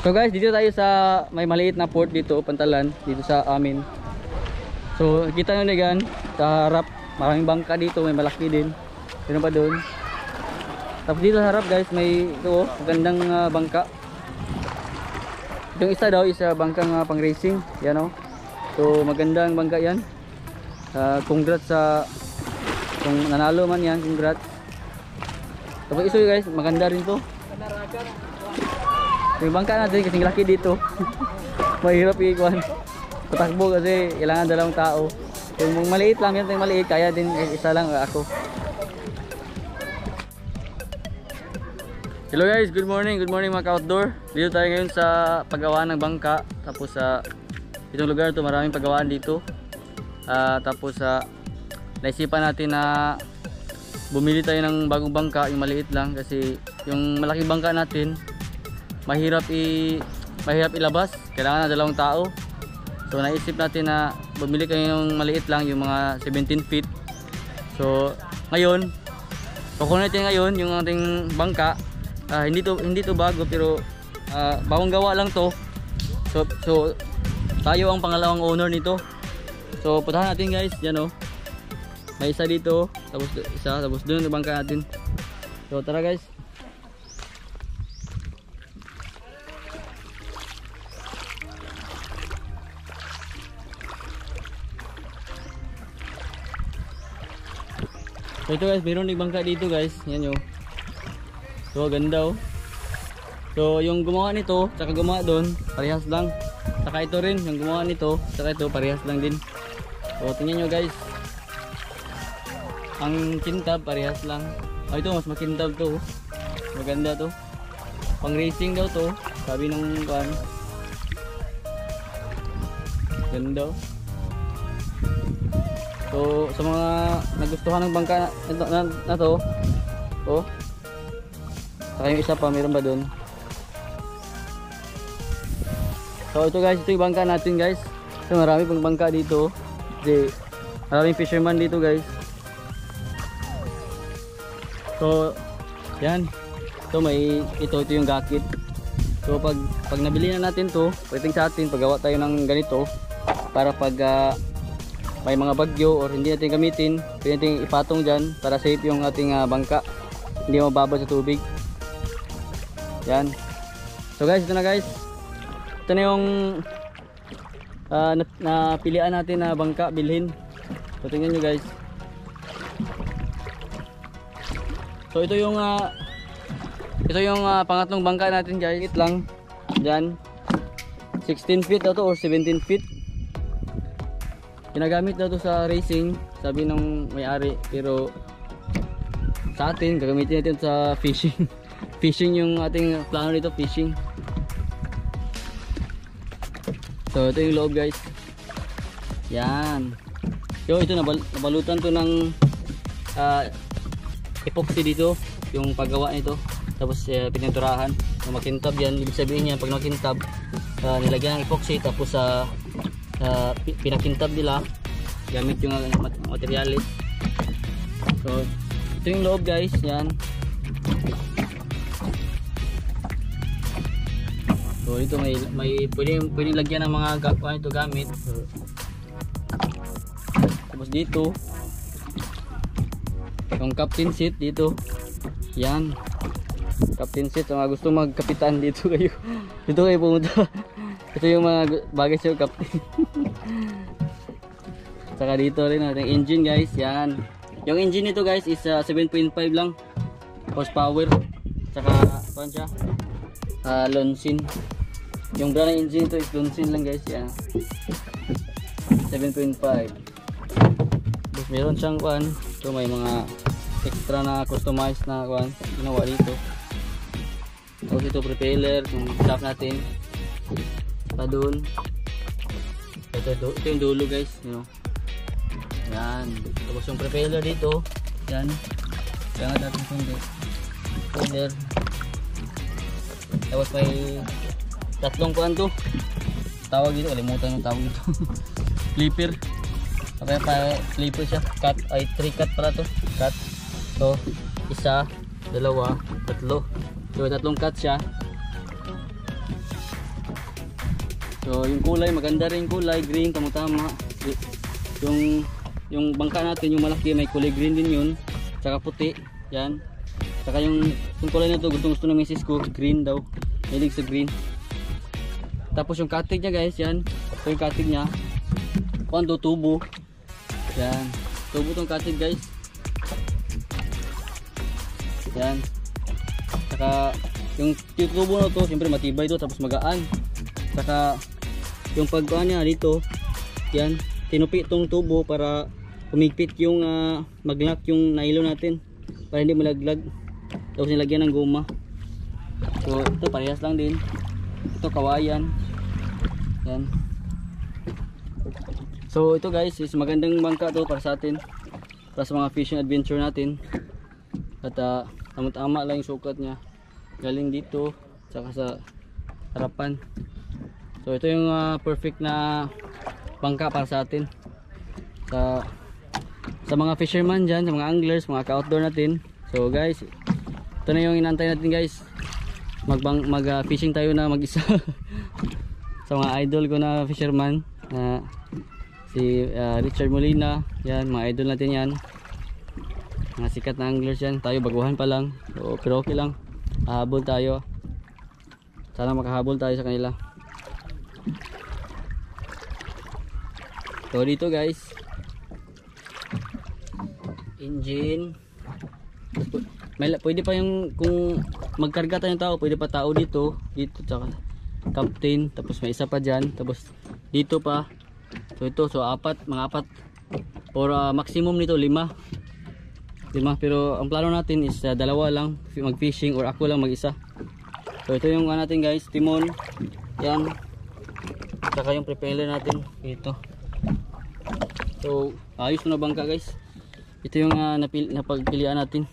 So guys, dito tayo sa may maliit na port dito, Pantalan, dito sa amin. So kita nyo na yan, sa harap, maraming bangka dito, may malaki din. Meron pa doon. Tapos dito sa harap guys, may ito oh, magandang bangka. Yung isa daw is bangkang pang racing, yan oh. So magandang bangka yan. Congrats sa kung nanalo man yan, congrats. Tapos iso guys, maganda rin to. Yung bangka natin kasing laki dito. Mahirap ikuan. Patakbo kasi kailangan dalawang tao. Yung maliit lang yan, yung maliit kaya din isa lang ako. Hello guys, good morning mga ka-outdoor. Dito tayo ngayon sa paggawa ng bangka. Tapos sa itong lugar to maraming paggawaan dito. Tapos naisipan natin na bumili tayo ng bagong bangka, yung maliit lang kasi yung malaking bangka natin mahirap ilabas, kailangan na dalawang tao. So naisip natin na bumili kayo ng maliit lang, yung mga 17 feet. So ngayon kukunin natin ngayon yung ating bangka. Hindi to bago pero bagong gawa lang to. So tayo ang pangalawang owner nito. So puntahan natin guys, yan oh. May isa dito, tapos isa, tapos doon yung bangka natin. So tara guys. So ito guys, mayroon ng bangka dito guys, yan yun. So ganda oh. So yung gumawa nito, tsaka gumawa doon, parehas lang. Saka ito rin, yung gumawa nito, saka ito parehas lang din. So tingnan nyo guys, ang kintab parehas lang. Ito mas makintab to, maganda to, pang racing daw to, sabi ng kan. Ganda oh. So sa mga nagustuhan ng bangka na to, oh. Saka yung isa pa, mayroon ba doon? So ito guys, ito yung bangka natin guys. So marami pang bangka dito. Kasi maraming fisherman dito guys. So yan. So ito yung gakit. So pag nabili na natin to, pwedeng sa atin paggawa tayo ng ganito para pag may mga bagyo or hindi natin gamitin, pwede natin ipatong dyan para safe yung ating bangka, hindi mababad sa tubig. Yan. So guys, ito na guys, ito na yung napilian natin na bangka bilhin. So tingnan nyo guys. So ito yung pangatlong bangka natin guys. It lang dyan, 16 feet daw to or 17 feet. Ginagamit daw to sa racing, sabi ng may-ari, pero sa atin gagamitin natin sa fishing. Fishing yung ating plano nito, fishing. So ito yung loob guys. Yan. So ito nabalutan to ng epoxy dito, yung paggawa nito. Tapos pininturahan, makintab yan. Ibig sabihin niya pag nakintab, nilagyan ng epoxy tapos pinakintab nila gamit yung materialis. So ito yung loob guys, yan. So ito may pwedeng lagyan ng mga ito gamit. Tapos dito yung captain seat dito, yan, captain seat. So mga gusto magkapitan dito kayo dito kayo pumunta. Ito yung mga bagay sa captain. Saka dito rin natin engine guys, yan. Yung engine nito guys is 7.5 lang horsepower. Saka kuan siya, Lonsin. Yung brand ng engine nito is Lonsin lang guys, yan. 7.5. Tapos meron siyang kuan, so may mga extra na customized na kuan ginawa dito. Tapos ito propeller, yung shaft natin pa doon. Ito yung dulo guys, you know. Yan. Tapos yung propeller dito, yan. Kaya nga natin sundi propeller. Tapos may tatlong kuan to, tawag dito, kalimutan yung tawag dito. Flipper. Kaya pa flipper siya. Cut ay 3 cut pala to. Cut. So isa, dalawa, tatlo. So tatlong cut siya. So yung kulay, maganda rin kulay, green, tama-tama. Yung bangka natin, yung malaki, may kulay green din yun. Tsaka puti, yan. Tsaka yung kulay na to, gusto ng misis ko, green daw. Hilig sa green. Tapos yung cutting niya guys, yan. Ito yung cutting niya. Kuan to, tubo. Yan. Tubo tong cutting guys. Yan. Tsaka yung tubo na to, siyempre matibay to, tapos magaan. Tsaka yung pagkuhan niya dito, yan. Tinupi itong tubo para umigpit yung maglock yung nylon natin. Para hindi malaglag. Tapos nilagyan ng goma. So ito parehas lang din. Ito kawayan. Yan. So ito guys is magandang bangka to para sa atin. Para sa mga fishing adventure natin. At tama-tama lang yung sukat niya. Galing dito. Tsaka sa harapan. So ito yung perfect na bangka para sa atin. Sa mga fisherman dyan, sa mga anglers, mga ka-outdoor natin. So guys, ito na yung inantay natin guys. Mag fishing tayo na mag-isa. Sa mga idol ko na fisherman, si Richard Molina, yan, mga idol natin yan. Mga sikat na anglers yan. Tayo baguhan pa lang. So, pero okay lang. Hahabol tayo. Sana makahabol tayo sa kanila. So dito guys, engine. Pwede pa yung kung magkarga tayong tao, pwede pa tao dito tsaka captain, tapos may isa pa dyan, tapos dito pa. So ito, so mga apat or maximum nito 5, pero ang plano natin is dalawa lang mag fishing or ako lang mag isa. So ito yung natin guys, timon yan, saka yung propeller natin ito. So ayos na bangka guys. Ito yung napagpilian natin.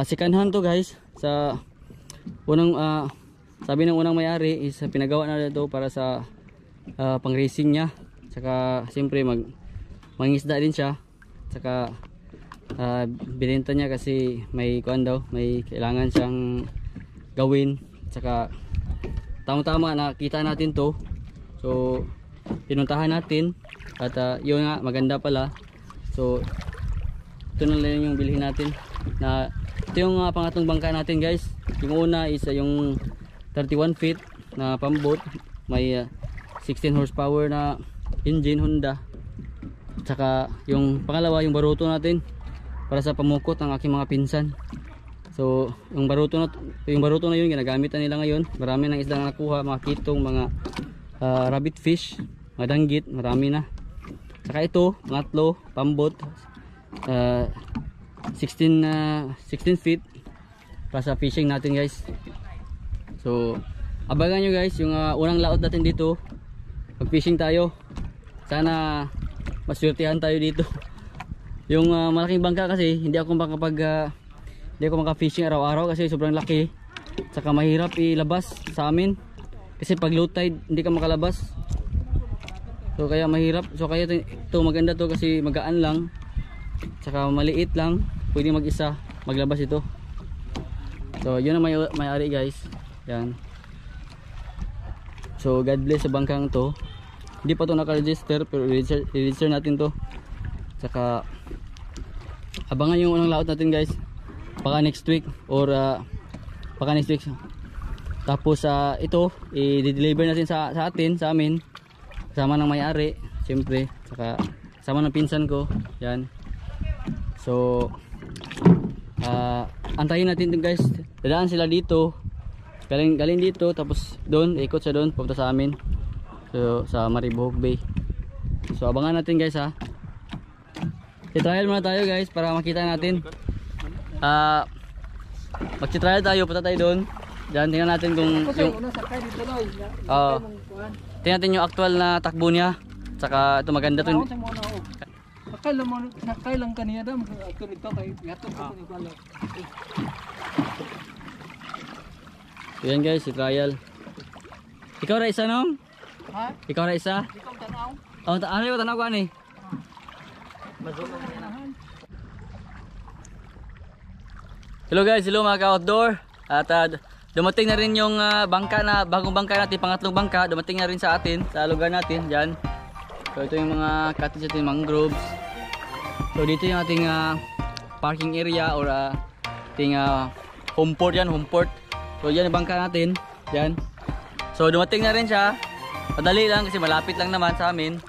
Second hand to guys. Sa unang sabi ng unang may-ari is pinagawa na ito para sa pang racing niya. Saka siyempre mangisda din siya. Saka binenta niya kasi may kuan daw, may kailangan siyang gawin. Saka tama-tama nakita natin to. So pinuntahan natin at yun nga, maganda pala. So ito na lang yung bilhin natin. Ito yung pangatlong bangka natin guys. Yung una is yung 31 feet na pambot, may 16 horsepower na engine Honda. Tsaka yung pangalawa yung baruto natin para sa pamukot ng aking mga pinsan. So yung baruto na yun ginagamit na nila ngayon. Marami ng isda na nakuha, mga kitong, mga rabbit fish, mga danggit, marami na. Tsaka ito, pangatlo, pambot, 16 feet para sa fishing natin guys. So abangan nyo guys yung unang laot natin dito. Pag fishing tayo, sana maswertihan tayo dito. Yung malaking bangka kasi hindi ako maka-fishing araw-araw kasi sobrang laki. Saka mahirap ilabas sa amin kasi pag low tide hindi ka makalabas. So kaya mahirap. So kaya ito maganda to kasi magaan lang. Saka maliit lang. Pwede mag-isa maglabas ito. So yun ang may-ari guys. Yan. So God bless sa bangkang to. Hindi pa to naka-register pero i-register natin to. Saka abangan yung unang laot natin guys. Baka next week or baka next week. Tapos ito i-deliver natin sa amin. Kasama ng may-ari, siyempre. Saka kasama ng pinsan ko. Yan. So antayin natin din guys. Dadaan sila dito. Galing dito tapos doon, ikot siya doon pupunta sa amin. So sa Maribohog Bay. So abangan natin guys ha. I-trial muna tayo guys para makita natin. Mag-trial tayo, punta tayo doon. Diyan tingnan natin kung tingnan natin yung actual na takbo niya. Saka ito maganda to. Kailang kanina daw aktor ito kay yato ko ni pala. So yan guys, i-trial. Ikaw ra isa nung? Ha? Ikaw ra isa? Ikaw tanaw. Oh, ano yung tanaw ko ani? Hello guys, hello mga ka-outdoor. At dumating na rin yung bangka na, bagong bangka natin, pangatlong bangka, dumating na rin sa atin, sa lugar natin, dyan. So ito yung mga cottage natin, mangroves. So dito yung ating parking area or ating home port yan, home port. So yan yung bangka natin, dyan. So dumating na rin siya, madali lang kasi malapit lang naman sa amin.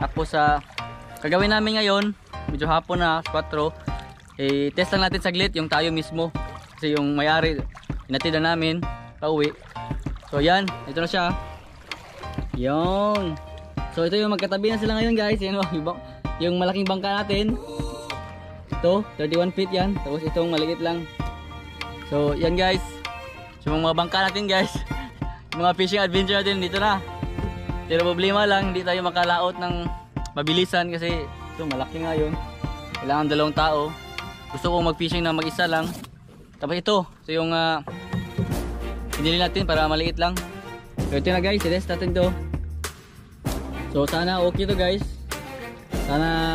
Tapos kagawin namin ngayon, medyo hapon na, 4, test lang natin saglit yung tayo mismo. Kasi yung may-ari, inatid na namin, pauwi. So yan, ito na siya. Yung. So ito yung magkatabi na sila ngayon guys. Yan, yung malaking bangka natin. Ito, 31 feet yan. Tapos itong maliit lang. So yan guys. So mga bangka natin guys. Mga fishing adventure natin dito na. Pero problema lang, hindi tayo makalaot ng mabilisan kasi ito malaki nga yun. Kailangan 2 tao. Gusto kong mag-fishing na mag-isa lang. Tapos ito yung pinili natin para maliit lang. So ito na guys, i-test natin to. So sana okay to guys. Sana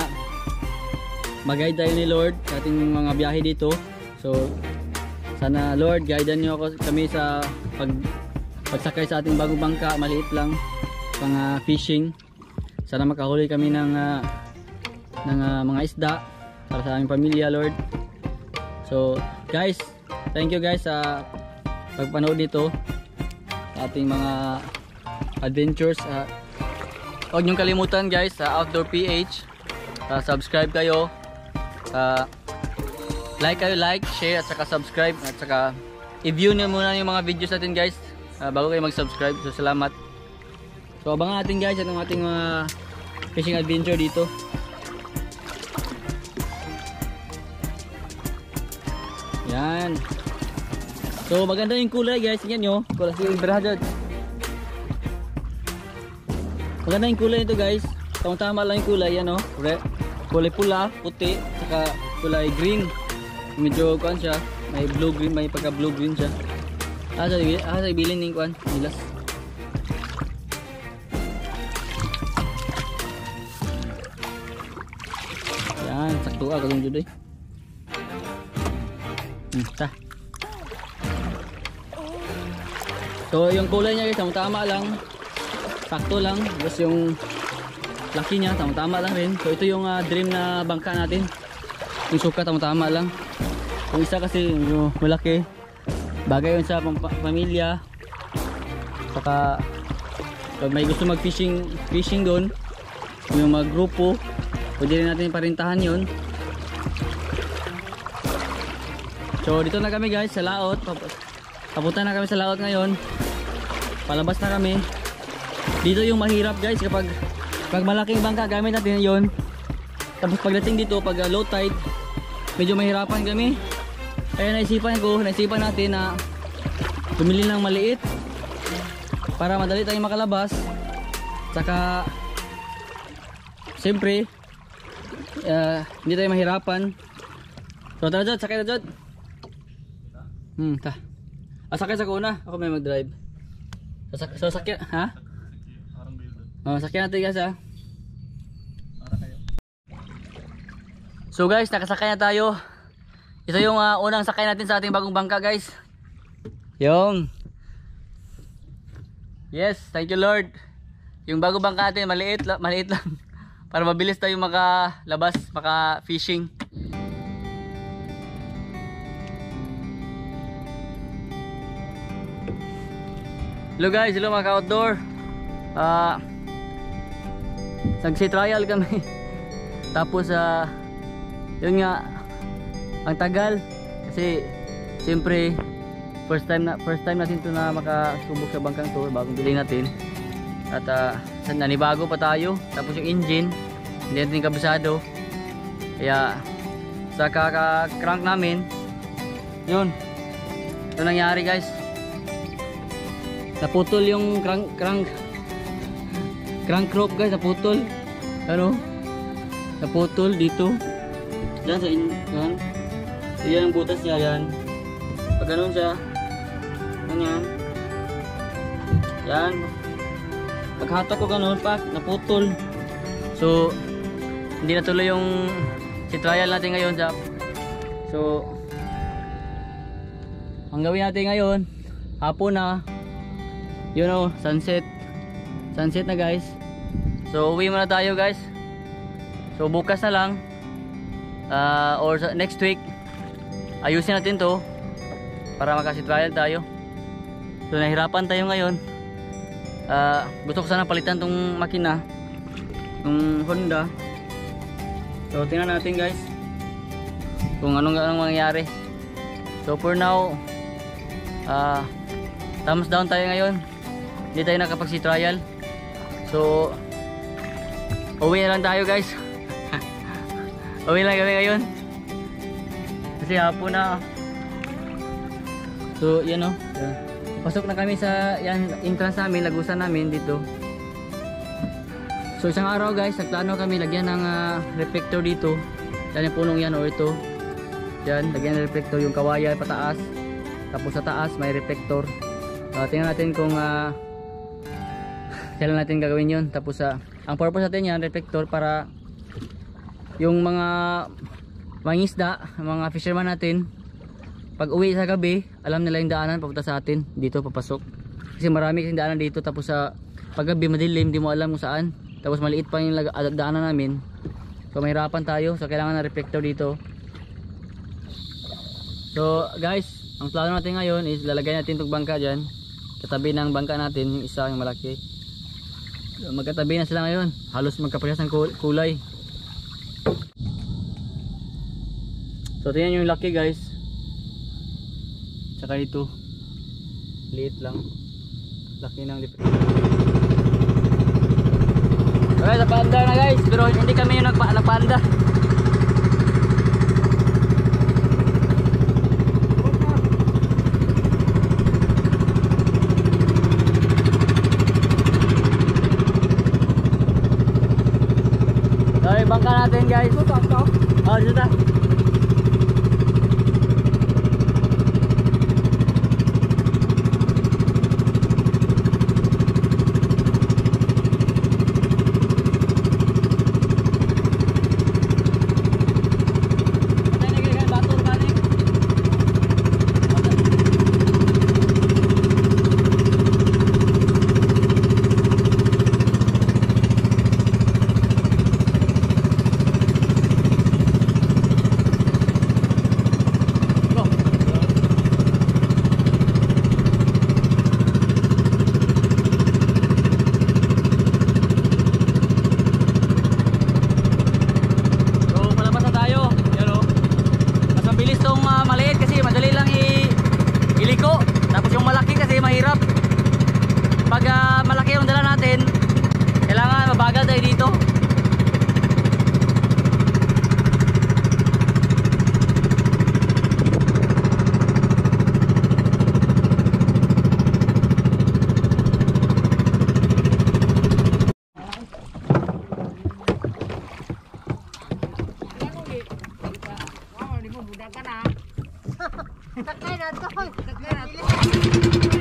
mag-guide tayo ni Lord sa ating mga biyahe dito. So sana Lord, guidean niyo kami sa pagsakay sa ating bagong bangka, maliit lang, pang fishing. Sana makahuli kami ng mga isda para sa aming pamilya, Lord. So guys, thank you guys sa pagpanood dito sa ating mga adventures. Huwag niyong kalimutan guys sa Outdoor PH, subscribe kayo, like kayo, share at saka subscribe, at saka i-view niyo muna yung mga videos natin guys bago kayo mag-subscribe. So salamat. So abangan natin guys ang ating mga fishing adventure dito. Yan. So maganda yung kulay guys, tingnan nyo. Kulay yung berhadad. Maganda yung kulay nito guys. Tama-tama lang yung kulay, yan o. Kulay pula, puti, saka kulay green. Medyo kuan siya, may blue green, may pagka blue green siya. Sa ibilin ng kuan, nilas. Yan, sakto ka kung judoy. Ta. So yung kulay niya guys, tama lang, sakto lang. Tapos yung laki niya, tama lang rin. So ito yung dream na bangka natin. Yung suka, tama lang. Yung isa kasi yung malaki, bagay yun sa pamilya. Saka pag may gusto mag fishing doon, yung mag-grupo, pwede rin natin parintahan yun. So dito na kami guys sa laot. Papunta na kami sa laot ngayon. Palabas na kami. Dito yung mahirap guys kapag malaking bangka gamit natin yon. Tapos pagdating dito pag low tide, medyo mahirapan kami. Kaya naisipan natin na bumili ng maliit para madali tayong makalabas. Saka siyempre hindi tayo mahirapan. So tara Jod, sakay na Jod. Sakay sa kuna, ako may mag-drive. So sakyan, ha? Sakyan natin guys ha. So guys, nakasakay na tayo. Ito yung unang sakay natin sa ating bagong bangka guys. Yung yes, thank you Lord. Yung bagong bangka natin maliit lang para mabilis tayo makalabas, maka-fishing. Hello guys, hello mga ka-outdoor. Nagsi-trial kami. Tapos yun nga, ang tagal kasi siyempre first time natin to na makasubok sa bangkang to, bagong bili natin. At nanibago pa tayo. Tapos yung engine hindi natin kabisado. Kaya sa kaka-crank namin, yun, ito nangyari guys. Naputol yung crank rope guys, naputol. Ano? Naputol dito. Diyan sa yan. So, yan ang butas niya yan. Pag ganun siya, ganyan. Yan. Paghatak ko ganun, naputol. So, hindi natuloy yung trial natin ngayon. So, ang gawin natin ngayon, hapon na. You know, sunset. Sunset na guys. So uwi muna tayo guys. So bukas na lang or next week ayusin natin to para makasi-trial tayo. So nahirapan tayo ngayon. Gusto ko sana palitan tong makina, tong Honda. So tingnan natin guys kung anong mangyayari. So for now thumbs down tayo ngayon. Hindi tayo nakapagsi-trial. So uwi na lang tayo guys. Uwi lang kami ngayon kasi hapon na. So yan o, pasok na kami sa yan, entrance namin, lagusan namin dito. So isang araw guys, nagplano kami lagyan ng reflector dito. Yan yung punong yan o ito. Yan, lagyan ng reflector, yung kawayan pataas. Tapos sa taas may reflector. Tingnan natin kung kailan natin gagawin yun. Tapos ang purpose natin yan, reflector, para yung mga mangisda, mga fisherman natin, pag uwi sa gabi, alam nila yung daanan papunta sa atin, dito papasok. Kasi marami kasing daanan dito, tapos sa paggabi madilim, di mo alam kung saan. Tapos maliit pa yung daanan namin. So mahirapan tayo, so kailangan ng reflector dito. So guys, ang plano natin ngayon is lalagay natin itong bangka dyan, katabi ng bangka natin, yung isa, yung malaki. So, magkatabi na sila ngayon, halos magkaparehas ng kulay. So tingnan yung laki guys. Tsaka ito, liit lang, laki ng lipit. Okay, napaanda na guys, pero hindi kami yung nagpaanda. So yung bangka natin guys. Oh, dito ta. Maliit kasi madali lang iliko. Tapos yung malaki kasi mahirap. Pag malaki yung dala natin, kailangan mabagal tayo dito. Takay na to. Takay na to.